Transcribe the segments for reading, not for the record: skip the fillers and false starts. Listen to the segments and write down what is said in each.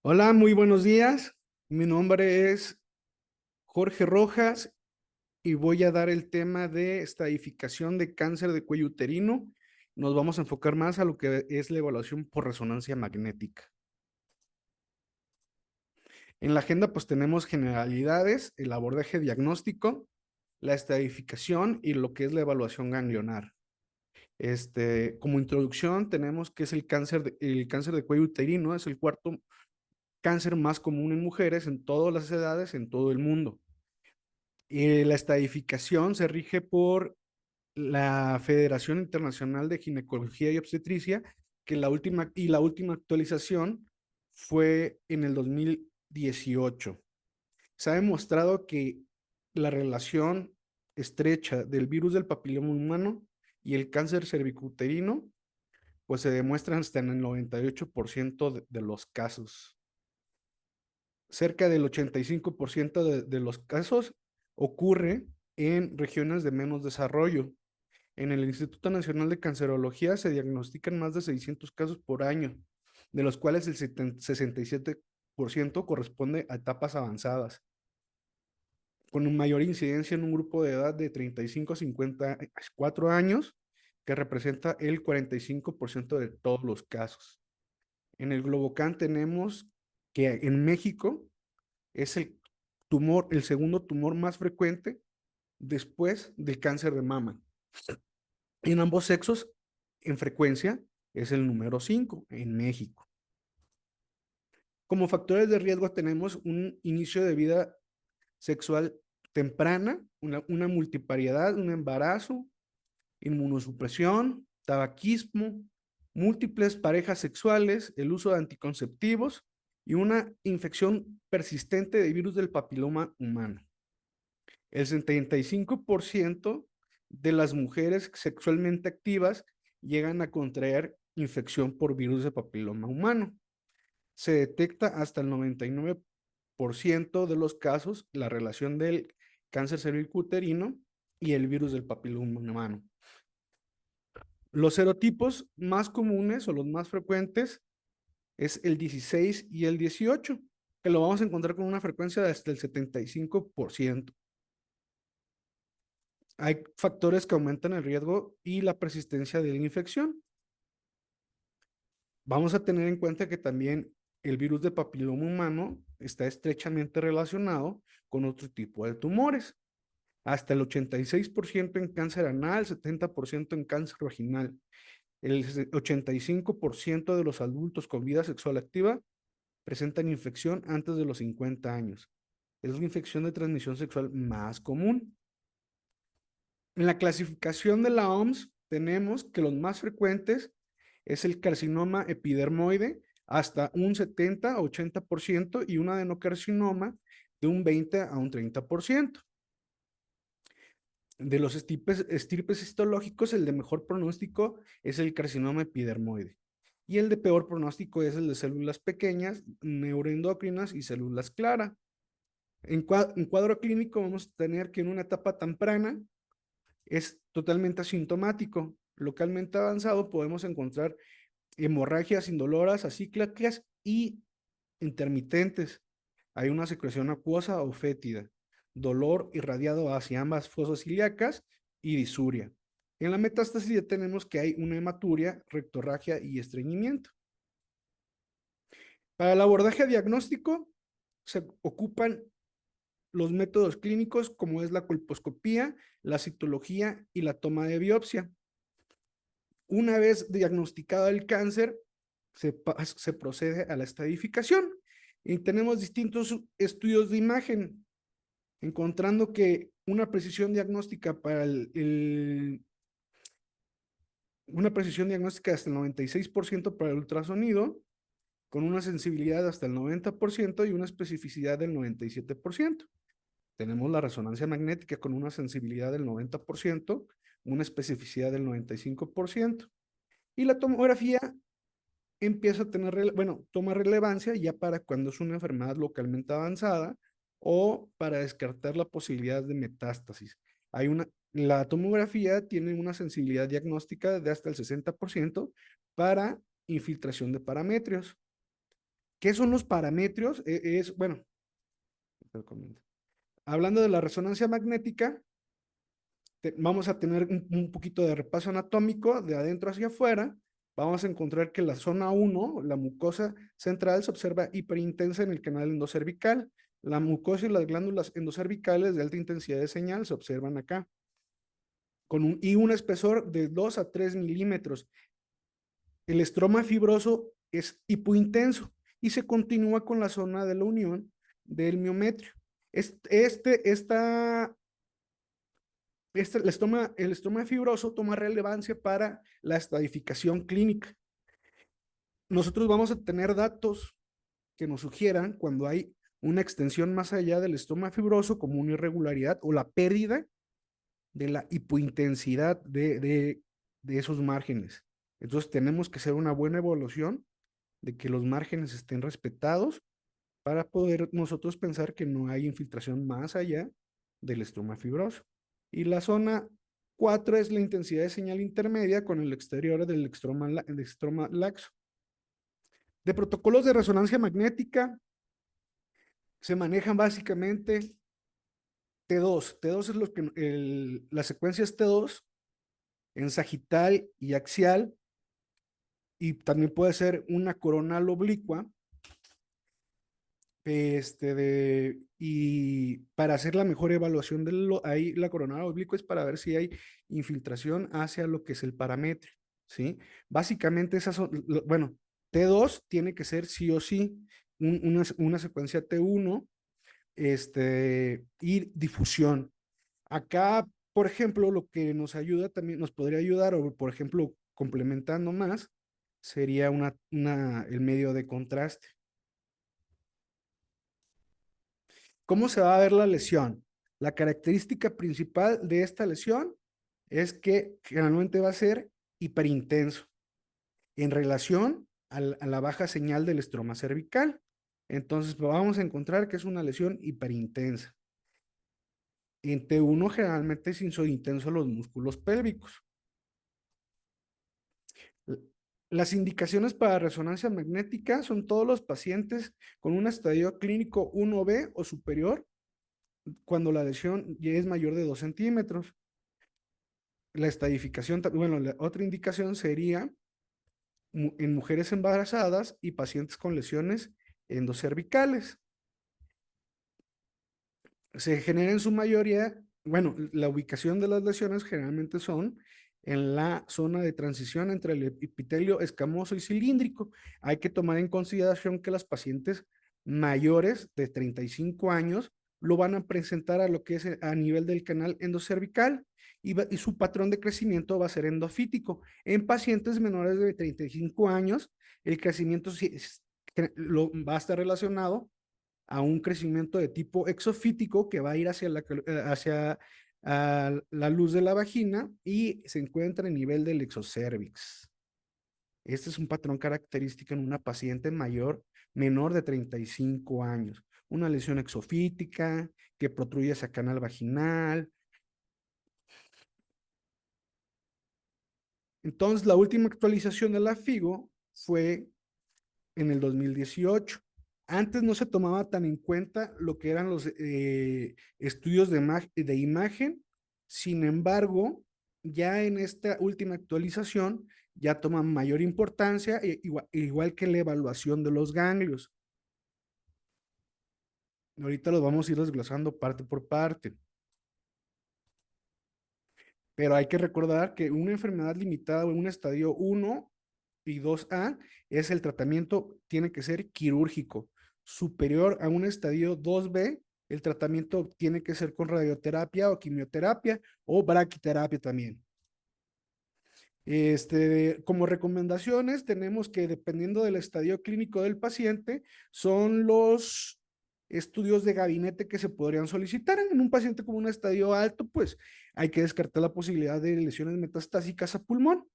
Hola, muy buenos días. Mi nombre es Jorge Rojas y voy a dar el tema de estadificación de cáncer de cuello uterino. Nos vamos a enfocar más a lo que es la evaluación por resonancia magnética. En la agenda pues tenemos generalidades, el abordaje diagnóstico, la estadificación y lo que es la evaluación ganglionar. Como introducción tenemos que es el cáncer de cuello uterino, es el cuarto cáncer más común en mujeres en todas las edades en todo el mundo. La estadificación se rige por la Federación Internacional de Ginecología y Obstetricia, que la última actualización fue en el 2018. Se ha demostrado que la relación estrecha del virus del papiloma humano y el cáncer cervicuterino, pues se demuestra hasta en el 98% de los casos. Cerca del 85% de los casos ocurre en regiones de menos desarrollo. En el Instituto Nacional de Cancerología se diagnostican más de 600 casos por año, de los cuales el 67% corresponde a etapas avanzadas, con una mayor incidencia en un grupo de edad de 35 a 54 años, que representa el 45% de todos los casos. En el Globocan tenemos que en México es el segundo tumor más frecuente después del cáncer de mama. En ambos sexos, en frecuencia, es el número 5 en México. Como factores de riesgo tenemos un inicio de vida sexual temprana, una multipariedad, un embarazo, inmunosupresión, tabaquismo, múltiples parejas sexuales, el uso de anticonceptivos y una infección persistente de virus del papiloma humano. El 75% de las mujeres sexualmente activas llegan a contraer infección por virus de papiloma humano. Se detecta hasta el 99% de los casos la relación del cáncer cervicuterino y el virus del papiloma humano. Los serotipos más comunes o los más frecuentes es el 16 y el 18, que lo vamos a encontrar con una frecuencia de hasta el 75%. Hay factores que aumentan el riesgo y la persistencia de la infección. Vamos a tener en cuenta que también el virus de papiloma humano está estrechamente relacionado con otro tipo de tumores. Hasta el 86% en cáncer anal, 70% en cáncer vaginal. El 85% de los adultos con vida sexual activa presentan infección antes de los 50 años. Es la infección de transmisión sexual más común. En la clasificación de la OMS tenemos que los más frecuentes es el carcinoma epidermoide hasta un 70 a 80% y un adenocarcinoma de un 20 a un 30%. De los estirpes histológicos, el de mejor pronóstico es el carcinoma epidermoide y el de peor pronóstico es el de células pequeñas, neuroendocrinas y células claras. En cuadro clínico vamos a tener que en una etapa temprana es totalmente asintomático. Localmente avanzado podemos encontrar hemorragias indoloras, acíclicas y intermitentes. Hay una secreción acuosa o fétida, dolor irradiado hacia ambas fosas ilíacas y disuria. En la metástasis ya tenemos que hay una hematuria, rectorragia y estreñimiento. Para el abordaje diagnóstico se ocupan los métodos clínicos como es la colposcopía, la citología y la toma de biopsia. Una vez diagnosticado el cáncer, se procede a la estadificación y tenemos distintos estudios de imagen, encontrando que una precisión diagnóstica una precisión diagnóstica hasta el 96% para el ultrasonido, con una sensibilidad hasta el 90% y una especificidad del 97%. Tenemos la resonancia magnética con una sensibilidad del 90%, una especificidad del 95%. Y la tomografía empieza a tener, bueno, toma relevancia ya para cuando es una enfermedad localmente avanzada o para descartar la posibilidad de metástasis. La tomografía tiene una sensibilidad diagnóstica de hasta el 60% para infiltración de parametrios. ¿Qué son los parametrios? Bueno, hablando de la resonancia magnética, vamos a tener un poquito de repaso anatómico de adentro hacia afuera. Vamos a encontrar que la zona 1, la mucosa central, se observa hiperintensa en el canal endocervical. La mucosa y las glándulas endocervicales de alta intensidad de señal se observan acá, y un espesor de 2 a 3 milímetros. El estroma fibroso es hipointenso y se continúa con la zona de la unión del miometrio. El estroma fibroso toma relevancia para la estadificación clínica. Nosotros vamos a tener datos que nos sugieran cuando hay una extensión más allá del estroma fibroso, como una irregularidad o la pérdida de la hipointensidad de esos márgenes. Entonces tenemos que hacer una buena evaluación de que los márgenes estén respetados para poder nosotros pensar que no hay infiltración más allá del estroma fibroso. Y la zona 4 es la intensidad de señal intermedia con el exterior del estroma laxo. De protocolos de resonancia magnética se manejan básicamente T2. T2 es lo que las secuencias T2 en sagital y axial, y también puede ser una coronal oblicua, y para hacer la mejor evaluación ahí la coronal oblicua es para ver si hay infiltración hacia lo que es el parametrio, ¿sí? Básicamente esas son, bueno, T2 tiene que ser sí o sí una secuencia T1, y difusión. Acá, por ejemplo, lo que nos ayuda también, nos podría ayudar, o por ejemplo, complementando más, sería el medio de contraste. ¿Cómo se va a ver la lesión? La característica principal de esta lesión es que generalmente va a ser hiperintenso en relación a la baja señal del estroma cervical. Entonces, pues, vamos a encontrar que es una lesión hiperintensa. En T1 generalmente es intenso los músculos pélvicos. Las indicaciones para resonancia magnética son todos los pacientes con un estadio clínico 1B o superior cuando la lesión ya es mayor de 2 centímetros. La estadificación, bueno, la otra indicación sería en mujeres embarazadas y pacientes con lesiones endocervicales. Se genera en su mayoría, bueno, la ubicación de las lesiones generalmente son en la zona de transición entre el epitelio escamoso y cilíndrico. Hay que tomar en consideración que las pacientes mayores de 35 años lo van a presentar a lo que es a nivel del canal endocervical, y su patrón de crecimiento va a ser endofítico. En pacientes menores de 35 años, el crecimiento va a estar relacionado a un crecimiento de tipo exofítico que va a ir hacia la luz de la vagina y se encuentra en nivel del exocervix. Este es un patrón característico en una paciente menor de 35 años. Una lesión exofítica que protruye hacia canal vaginal. Entonces, la última actualización de la FIGO fue en el 2018. Antes no se tomaba tan en cuenta lo que eran los estudios de imagen. Sin embargo, ya en esta última actualización ya toman mayor importancia, igual que la evaluación de los ganglios. Ahorita los vamos a ir desglosando parte por parte. Pero hay que recordar que una enfermedad limitada en un estadio 1 y 2A es el tratamiento, tiene que ser quirúrgico. Superior a un estadio 2B, el tratamiento tiene que ser con radioterapia o quimioterapia o braquiterapia también. Como recomendaciones, tenemos que dependiendo del estadio clínico del paciente, son los estudios de gabinete que se podrían solicitar. En un paciente con un estadio alto, pues hay que descartar la posibilidad de lesiones metastásicas a pulmón.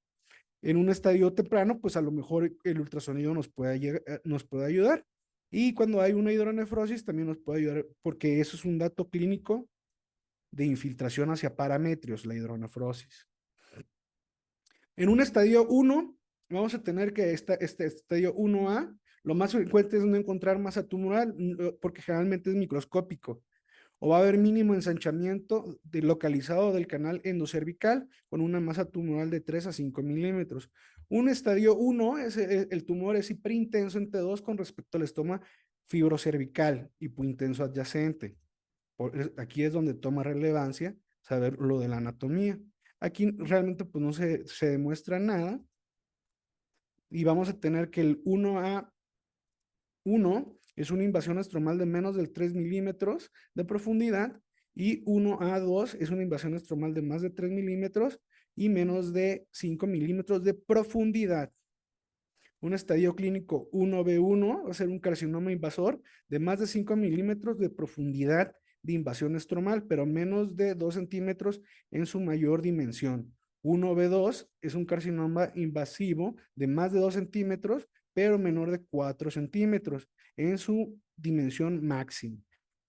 En un estadio temprano, pues a lo mejor el ultrasonido nos puede ayudar. Y cuando hay una hidronefrosis, también nos puede ayudar, porque eso es un dato clínico de infiltración hacia parametrios, la hidronefrosis. En un estadio 1, vamos a tener que este estadio 1A Lo más frecuente es no encontrar masa tumoral porque generalmente es microscópico. O va a haber mínimo ensanchamiento localizado del canal endocervical con una masa tumoral de 3 a 5 milímetros. Un estadio 1 el tumor es hiperintenso en T2 con respecto al estoma fibrocervical, hipointenso adyacente. Aquí es donde toma relevancia saber lo de la anatomía. Aquí realmente pues no se demuestra nada y vamos a tener que el 1A1 es una invasión estromal de menos del 3 milímetros de profundidad y 1A2 es una invasión estromal de más de 3 milímetros y menos de 5 milímetros de profundidad. Un estadio clínico 1B1 va a ser un carcinoma invasor de más de 5 milímetros de profundidad de invasión estromal, pero menos de 2 centímetros en su mayor dimensión. 1B2 es un carcinoma invasivo de más de 2 centímetros, pero menor de 4 centímetros en su dimensión máxima.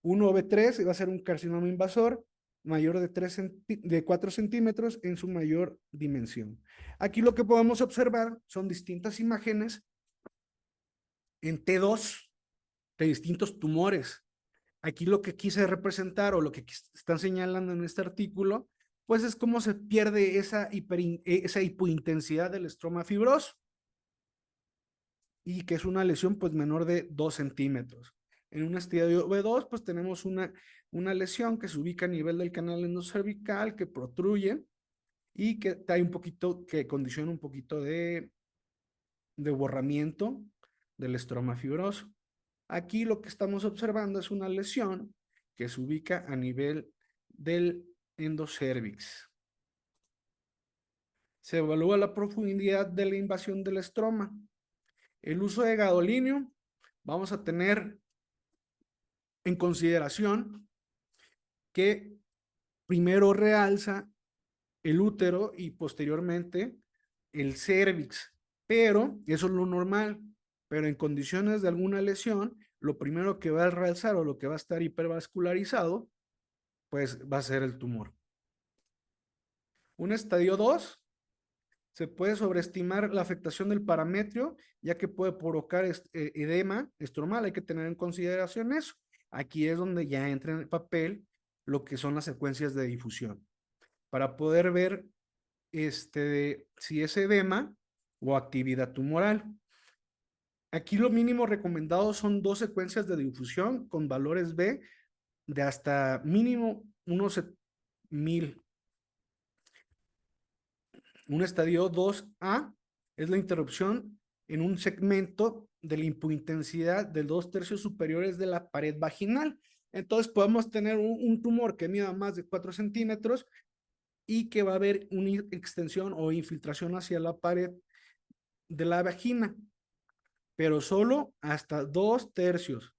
1B3 va a ser un carcinoma invasor mayor de 4 centímetros en su mayor dimensión. Aquí lo que podemos observar son distintas imágenes en T2 de distintos tumores. Aquí lo que quise representar o lo que están señalando en este artículo, pues es cómo se pierde esa hipointensidad del estroma fibroso y que es una lesión pues menor de 2 centímetros. En un estadio B2 pues tenemos una lesión que se ubica a nivel del canal endocervical, que protruye y que trae un poquito, que condiciona un poquito de borramiento del estroma fibroso. Aquí lo que estamos observando es una lesión que se ubica a nivel del endocervix. Se evalúa la profundidad de la invasión del estroma. El uso de gadolinio, vamos a tener en consideración que primero realza el útero y posteriormente el cervix, pero eso es lo normal. Pero en condiciones de alguna lesión, lo primero que va a realzar o lo que va a estar hipervascularizado, pues va a ser el tumor. Un estadio 2 se puede sobreestimar la afectación del parametrio, ya que puede provocar edema estromal, hay que tener en consideración eso. Aquí es donde ya entra en el papel lo que son las secuencias de difusión, para poder ver si es edema o actividad tumoral. Aquí lo mínimo recomendado son 2 secuencias de difusión con valores B de hasta mínimo unos 1000. Un estadio 2A es la interrupción en un segmento de la hipointensidad de 2/3 superiores de la pared vaginal. Entonces podemos tener un tumor que mida más de 4 centímetros y que va a haber una extensión o infiltración hacia la pared de la vagina, pero solo hasta 2/3.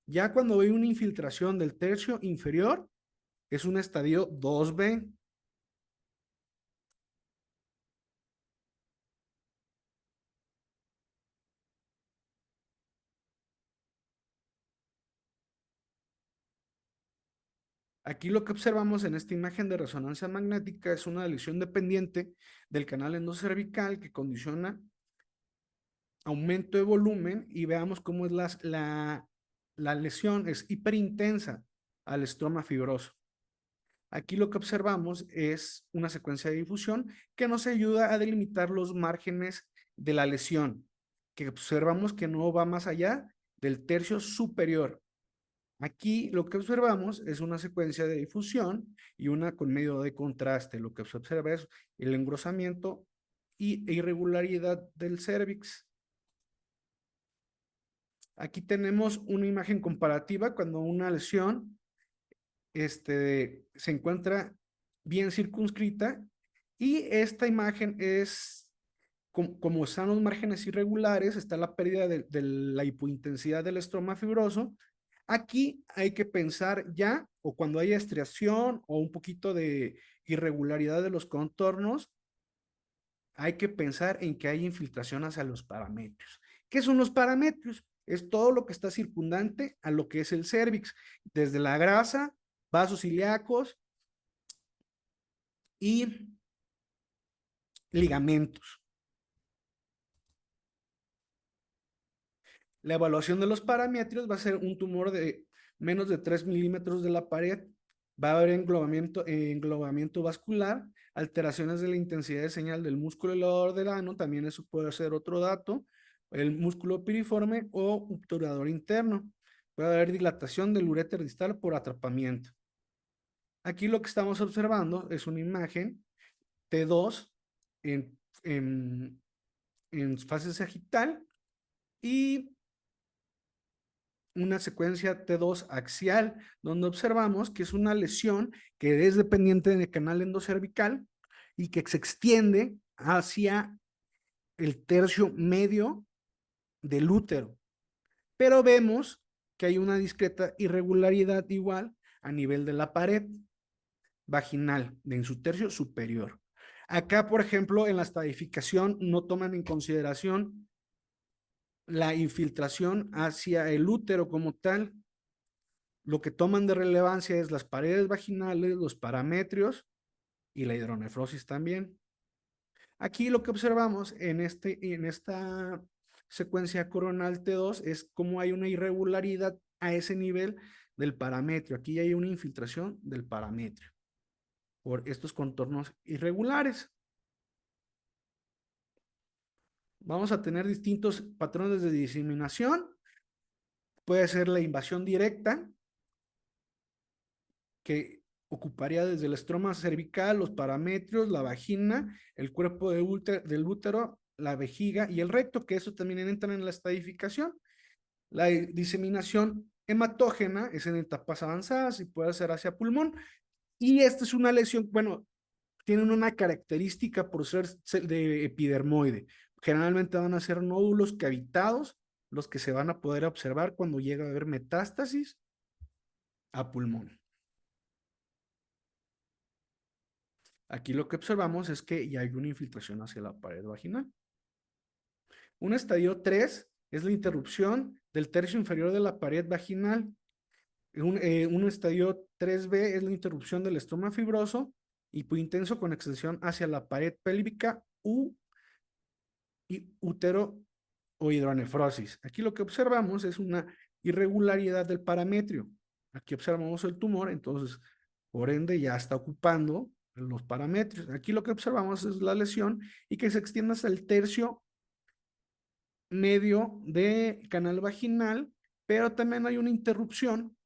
Ya cuando hay una infiltración del tercio inferior, es un estadio 2B. Aquí lo que observamos en esta imagen de resonancia magnética es una lesión dependiente del canal endocervical que condiciona aumento de volumen y veamos cómo es la lesión es hiperintensa al estroma fibroso. Aquí lo que observamos es una secuencia de difusión que nos ayuda a delimitar los márgenes de la lesión, que observamos que no va más allá del tercio superior. Aquí lo que observamos es una secuencia de difusión y una con medio de contraste. Lo que se observa es el engrosamiento e irregularidad del cérvix. Aquí tenemos una imagen comparativa cuando una lesión se encuentra bien circunscrita y esta imagen es como están los márgenes irregulares, está la pérdida de la hipointensidad del estroma fibroso. Aquí hay que pensar ya, o cuando haya estriación o un poquito de irregularidad de los contornos, hay que pensar en que hay infiltración hacia los parametrios. ¿Qué son los parametrios? Es todo lo que está circundante a lo que es el cérvix, desde la grasa, vasos ilíacos y ligamentos. La evaluación de los parámetros va a ser un tumor de menos de 3 milímetros de la pared. Va a haber englobamiento vascular, alteraciones de la intensidad de señal del músculo elevador del ano, también eso puede ser otro dato, el músculo piriforme o obturador interno. Puede haber dilatación del uréter distal por atrapamiento. Aquí lo que estamos observando es una imagen T2 en, en, en fase sagital y una secuencia T2 axial, donde observamos que es una lesión que es dependiente del canal endocervical y que se extiende hacia el tercio medio del útero. Pero vemos que hay una discreta irregularidad igual a nivel de la pared vaginal, en su tercio superior. Acá, por ejemplo, en la estadificación no toman en consideración la infiltración hacia el útero como tal. Lo que toman de relevancia es las paredes vaginales, los parametrios y la hidronefrosis también. Aquí lo que observamos en esta secuencia coronal T2 es cómo hay una irregularidad a ese nivel del parametrio. Aquí hay una infiltración del parametrio por estos contornos irregulares. Vamos a tener distintos patrones de diseminación. Puede ser la invasión directa, que ocuparía desde el estroma cervical, los parametrios, la vagina, el cuerpo del útero, la vejiga y el recto, que eso también entran en la estadificación. La diseminación hematógena es en etapas avanzadas y puede ser hacia pulmón. Y esta es una lesión, bueno, tienen una característica por ser de epidermoide. Generalmente van a ser nódulos cavitados los que se van a poder observar cuando llega a haber metástasis a pulmón. Aquí lo que observamos es que ya hay una infiltración hacia la pared vaginal. Un estadio 3 es la interrupción del tercio inferior de la pared vaginal. Un estadio 3B es la interrupción del estroma fibroso hipointenso con extensión hacia la pared pélvica y útero o hidronefrosis. Aquí lo que observamos es una irregularidad del parametrio. Aquí observamos el tumor, entonces, por ende, ya está ocupando los parámetros. Aquí lo que observamos es la lesión y que se extiende hasta el tercio medio de canal vaginal, pero también hay una interrupción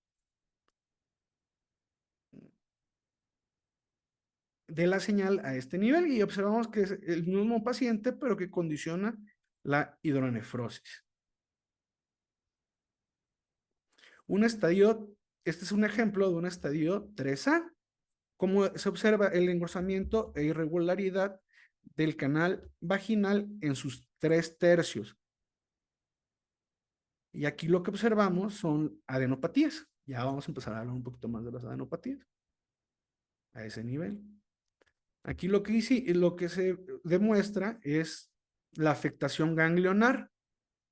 de la señal a este nivel y observamos que es el mismo paciente, pero que condiciona la hidronefrosis. Un estadio, este es un ejemplo de un estadio 3A, como se observa el engrosamiento e irregularidad del canal vaginal en sus 3 tercios. Y aquí lo que observamos son adenopatías. Ya vamos a empezar a hablar un poquito más de las adenopatías a ese nivel. Aquí lo que se demuestra es la afectación ganglionar.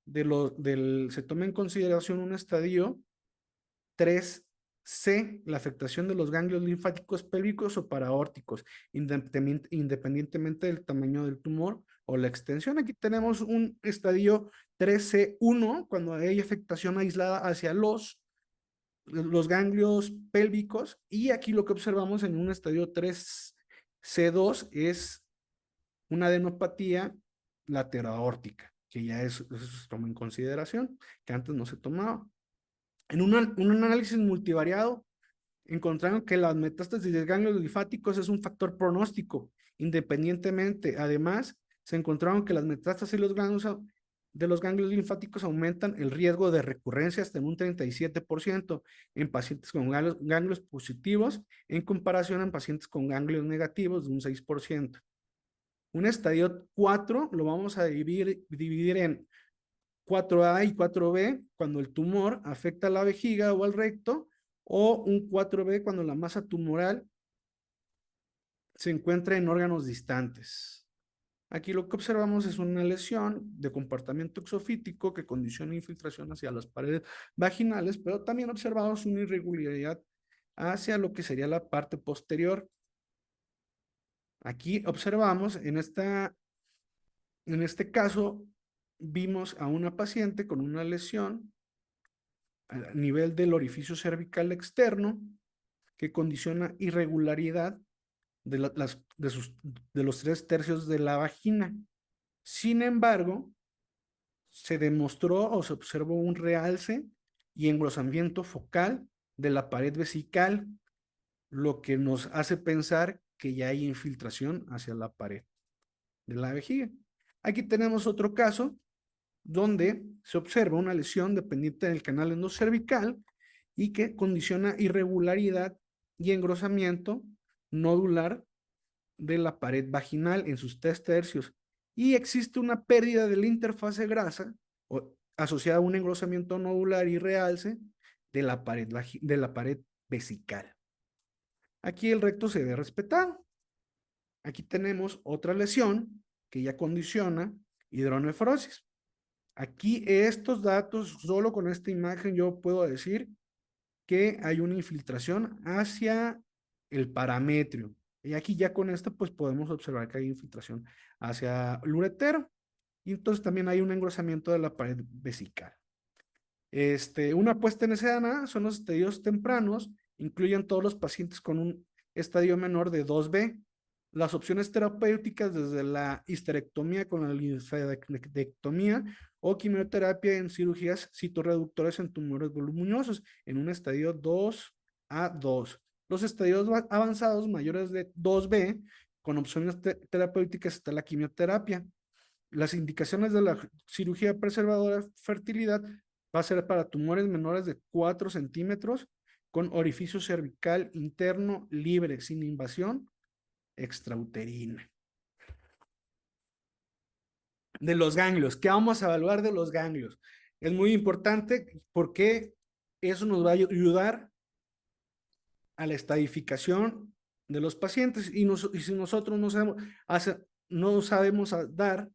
Se toma en consideración un estadio 3C, la afectación de los ganglios linfáticos pélvicos o paraórticos, independientemente del tamaño del tumor o la extensión. Aquí tenemos un estadio 3C1, cuando hay afectación aislada hacia los ganglios pélvicos, y aquí lo que observamos en un estadio 3C2 es una adenopatía lateroaórtica, que ya eso se toma en consideración, que antes no se tomaba. En un análisis multivariado, encontraron que las metástasis de ganglios linfáticos es un factor pronóstico, independientemente. Además, se encontraron que las metástasis de los ganglios linfáticos aumentan el riesgo de recurrencia hasta en un 37% en pacientes con ganglios positivos, en comparación en pacientes con ganglios negativos de un 6%. Un estadio 4 lo vamos a dividir en 4A y 4B cuando el tumor afecta a la vejiga o al recto, o un 4B cuando la masa tumoral se encuentra en órganos distantes. Aquí lo que observamos es una lesión de comportamiento exofítico que condiciona infiltración hacia las paredes vaginales, pero también observamos una irregularidad hacia lo que sería la parte posterior. Aquí observamos en este caso vimos a una paciente con una lesión a nivel del orificio cervical externo que condiciona irregularidad de los 3/3 de la vagina. Sin embargo, se demostró o se observó un realce y engrosamiento focal de la pared vesical, lo que nos hace pensar que ya hay infiltración hacia la pared de la vejiga. Aquí tenemos otro caso donde se observa una lesión dependiente del canal endocervical y que condiciona irregularidad y engrosamiento nodular de la pared vaginal en sus 3/3 y existe una pérdida de la interfase grasa asociada a un engrosamiento nodular y realce de la pared vesical. Aquí el recto se ve respetado. Aquí tenemos otra lesión que ya condiciona hidronefrosis. Aquí estos datos, solo con esta imagen yo puedo decir que hay una infiltración hacia el parametrio. Y aquí ya con esto pues podemos observar que hay infiltración hacia el uretero. Y entonces también hay un engrosamiento de la pared vesical. Una puesta en escena son los estadios tempranos, incluyen todos los pacientes con un estadio menor de 2B. Las opciones terapéuticas desde la histerectomía con la linfadectomía o quimioterapia en cirugías citorreductoras en tumores voluminosos en un estadio 2A2. Los estadios avanzados mayores de 2B con opciones terapéuticas está la quimioterapia. Las indicaciones de la cirugía preservadora de fertilidad va a ser para tumores menores de 4 centímetros con orificio cervical interno libre, sin invasión extrauterina. De los ganglios, ¿qué vamos a evaluar de los ganglios? Es muy importante porque eso nos va a ayudar a la estadificación de los pacientes y si nosotros no sabemos dar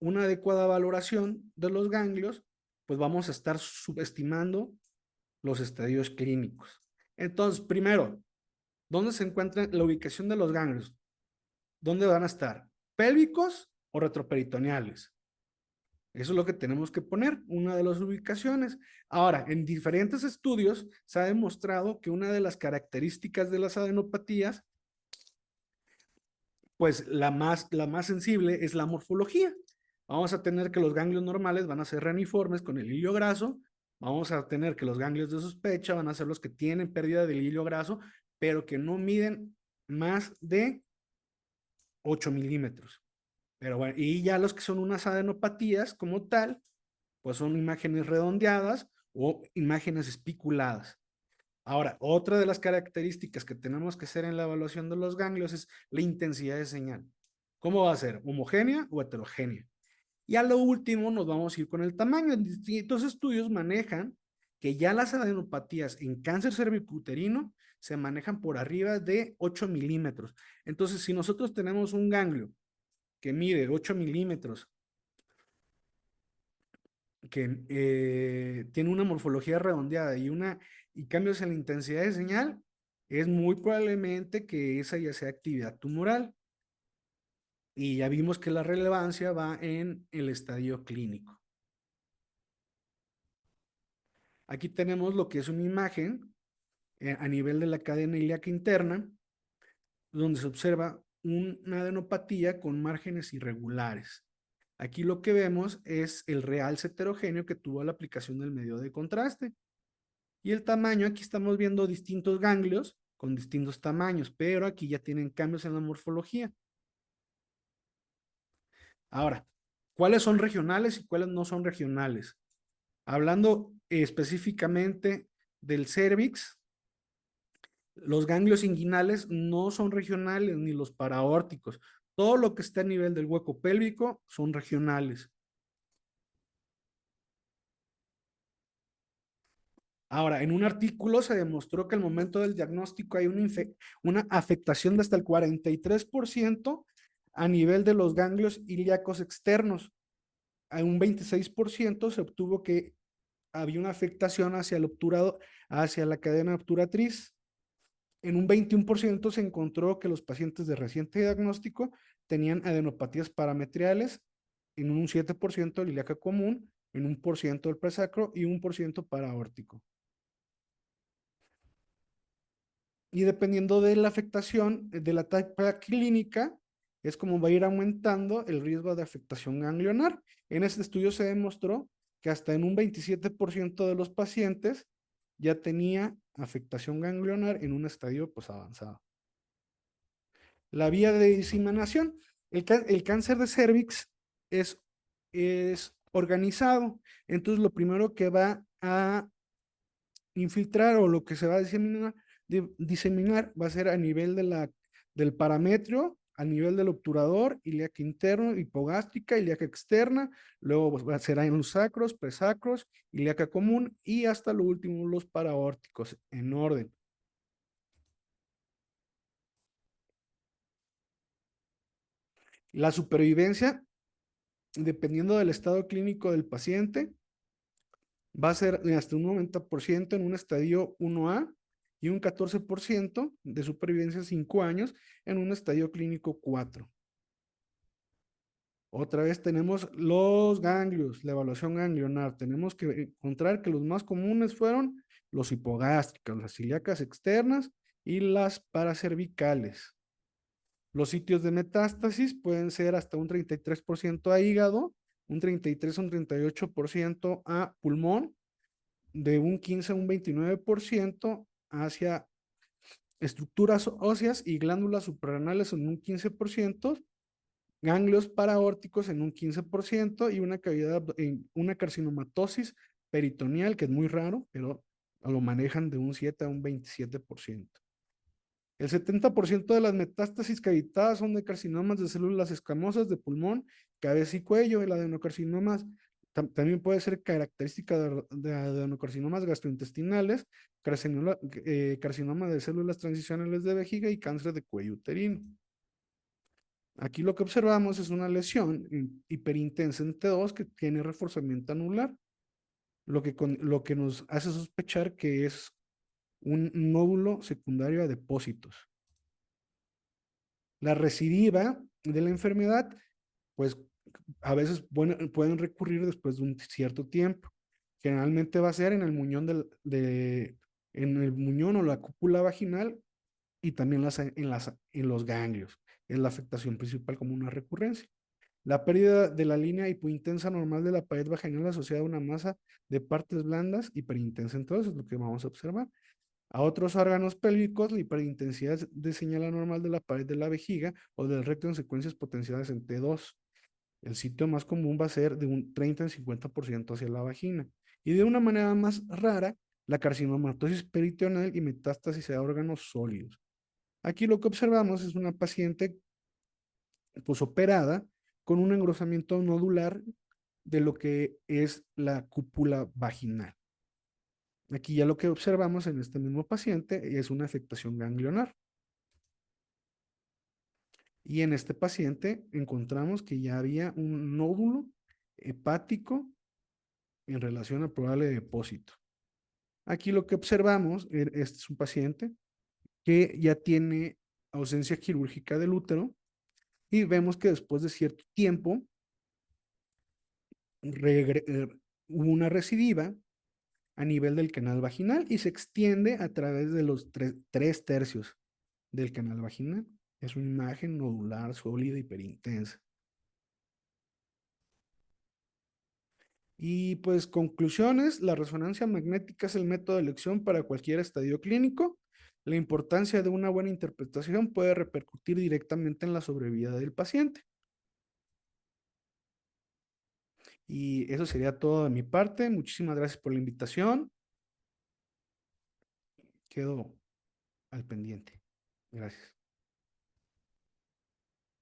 una adecuada valoración de los ganglios, pues vamos a estar subestimando los estadios clínicos. Entonces, primero, ¿dónde se encuentra la ubicación de los ganglios? ¿Dónde van a estar? ¿Pélvicos o retroperitoneales? Eso es lo que tenemos que poner, una de las ubicaciones. Ahora, en diferentes estudios se ha demostrado que una de las características de las adenopatías, pues la más sensible es la morfología. Vamos a tener que los ganglios normales van a ser reniformes con el hilio graso. Vamos a tener que los ganglios de sospecha van a ser los que tienen pérdida del hilio graso, pero que no miden más de 8 milímetros. Pero bueno, y ya los que son unas adenopatías como tal, pues son imágenes redondeadas o imágenes espiculadas. Ahora, otra de las características que tenemos que hacer en la evaluación de los ganglios es la intensidad de señal. ¿Cómo va a ser? ¿Homogénea o heterogénea? Y a lo último nos vamos a ir con el tamaño. Distintos estudios manejan que ya las adenopatías en cáncer cervicuterino se manejan por arriba de 8 milímetros. Entonces, si nosotros tenemos un ganglio que mide 8 milímetros, que tiene una morfología redondeada y cambios en la intensidad de señal, es muy probablemente que esa ya sea actividad tumoral. Y ya vimos que la relevancia va en el estadio clínico. Aquí tenemos lo que es una imagen a nivel de la cadena ilíaca interna, donde se observa una adenopatía con márgenes irregulares. Aquí lo que vemos es el realce heterogéneo que tuvo la aplicación del medio de contraste. Y el tamaño, aquí estamos viendo distintos ganglios con distintos tamaños, pero aquí ya tienen cambios en la morfología. Ahora, ¿cuáles son regionales y cuáles no son regionales? Hablando específicamente del cérvix, los ganglios inguinales no son regionales ni los paraórticos. Todo lo que está a nivel del hueco pélvico son regionales. Ahora, en un artículo se demostró que al momento del diagnóstico hay una afectación de hasta el 43% a nivel de los ganglios ilíacos externos. A un 26% se obtuvo que había una afectación hacia el obturado, hacia la cadena obturatriz. En un 21% se encontró que los pacientes de reciente diagnóstico tenían adenopatías parametriales en un 7% el ilíaca común, en 1% el presacro y 1% paraórtico. Y dependiendo de la afectación de la etapa clínica, es como va a ir aumentando el riesgo de afectación ganglionar. En este estudio se demostró que hasta en un 27% de los pacientes ya tenía afectación ganglionar en un estadio pues, avanzado. La vía de diseminación. El cáncer de cervix es organizado. Entonces, lo primero que va a infiltrar o lo que se va a diseminar va a ser a nivel del parametrio, a nivel del obturador, ilíaca interno, hipogástrica, ilíaca externa, luego pues, será en los sacros, presacros, ilíaca común y hasta lo último los paraórticos en orden. La supervivencia, dependiendo del estado clínico del paciente, va a ser hasta un 90% en un estadio 1A y un 14% de supervivencia 5 años en un estadio clínico 4. Otra vez tenemos los ganglios, la evaluación ganglionar. Tenemos que encontrar que los más comunes fueron los hipogástricos, las ilíacas externas y las paracervicales. Los sitios de metástasis pueden ser hasta un 33% a hígado, un 33 a un 38% a pulmón, de un 15 a un 29% hacia estructuras óseas y glándulas suprarrenales en un 15%, ganglios paraórticos en un 15% y una cavidad, una carcinomatosis peritoneal, que es muy raro, pero lo manejan de un 7 a un 27%. El 70% de las metástasis cavitadas son de carcinomas de células escamosas de pulmón, cabeza y cuello. El adenocarcinomas también puede ser característica de adenocarcinomas gastrointestinales, carcinoma de células transicionales de vejiga y cáncer de cuello uterino. Aquí lo que observamos es una lesión hiperintensa en T2 que tiene reforzamiento anular, lo que nos hace sospechar que es un nódulo secundario a depósitos. La recidiva de la enfermedad, pues a veces pueden recurrir después de un cierto tiempo. Generalmente va a ser en el muñón, en el muñón o la cúpula vaginal y también en los ganglios. Es la afectación principal como una recurrencia. La pérdida de la línea hipointensa normal de la pared vaginal asociada a una masa de partes blandas hiperintensa. Entonces, es lo que vamos a observar. A otros órganos pélvicos, la hiperintensidad de señal anormal de la pared de la vejiga o del recto en secuencias potenciadas en T2. El sitio más común va a ser de un 30 en 50% hacia la vagina. Y de una manera más rara, la carcinomatosis peritoneal y metástasis a órganos sólidos. Aquí lo que observamos es una paciente pues operada con un engrosamiento nodular de lo que es la cúpula vaginal. Aquí ya lo que observamos en este mismo paciente es una afectación ganglionar. Y en este paciente encontramos que ya había un nódulo hepático en relación al probable depósito. Aquí lo que observamos, este es un paciente que ya tiene ausencia quirúrgica del útero y vemos que después de cierto tiempo hubo una recidiva a nivel del canal vaginal y se extiende a través de los 3/3 del canal vaginal. Es una imagen nodular, sólida, hiperintensa. Y pues conclusiones, la resonancia magnética es el método de elección para cualquier estadio clínico. La importancia de una buena interpretación puede repercutir directamente en la sobrevida del paciente. Y eso sería todo de mi parte. Muchísimas gracias por la invitación. Quedo al pendiente. Gracias.